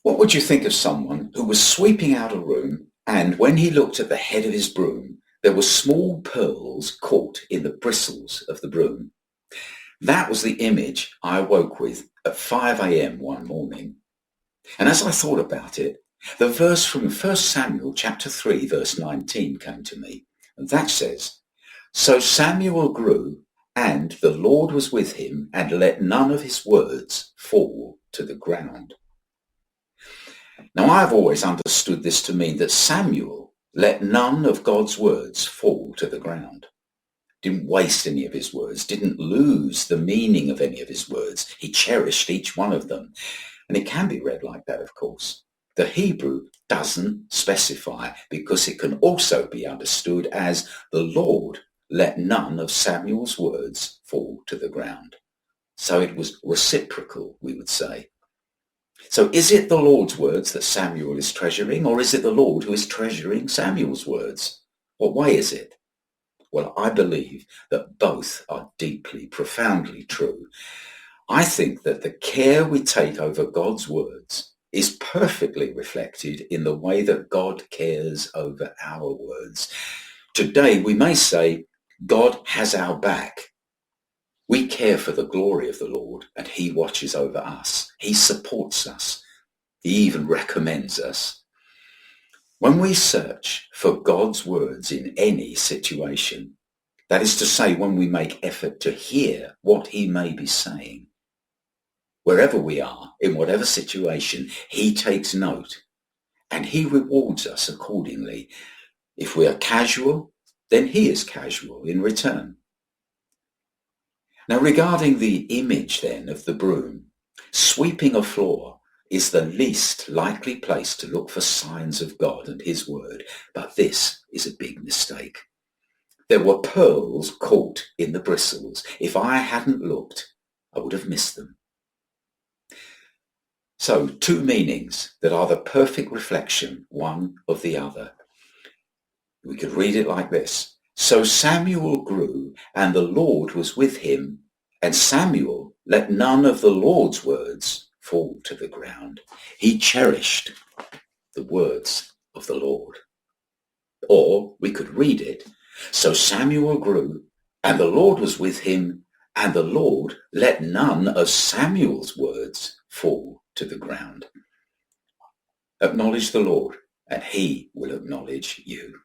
What would you think of someone who was sweeping out a room and when he looked at the head of his broom, there were small pearls caught in the bristles of the broom? That was the image I woke with at 5 a.m. one morning. And as I thought about it, the verse from 1 Samuel chapter 3 verse 19 came to me. And that says, "So Samuel grew, and the Lord was with him, and let none of his words fall to the ground." Now, I've always understood this to mean that Samuel let none of God's words fall to the ground. Didn't waste any of his words, didn't lose the meaning of any of his words. He cherished each one of them. And it can be read like that, of course. The Hebrew doesn't specify because it can also be understood as the Lord let none of Samuel's words fall to the ground. So it was reciprocal, we would say. So is it the Lord's words that Samuel is treasuring, or is it the Lord who is treasuring Samuel's words? What way is it? Well, I believe that both are deeply, profoundly true. I think that the care we take over God's words is perfectly reflected in the way that God cares over our words. Today, we may say, God has our back. We care for the glory of the Lord, and he watches over us. He supports us. He even recommends us. When we search for God's words in any situation, that is to say, when we make effort to hear what he may be saying, wherever we are, in whatever situation, he takes note and he rewards us accordingly. If we are casual, then he is casual in return. Now, regarding the image then of the broom, sweeping a floor is the least likely place to look for signs of God and his word, but this is a big mistake. There were pearls caught in the bristles. If I hadn't looked, I would have missed them. So, two meanings that are the perfect reflection one of the other. We could read it like this. So Samuel grew, and the Lord was with him, and Samuel let none of the Lord's words fall to the ground. He cherished the words of the Lord. Or we could read it. So Samuel grew, and the Lord was with him, and the Lord let none of Samuel's words fall to the ground. Acknowledge the Lord, and he will acknowledge you.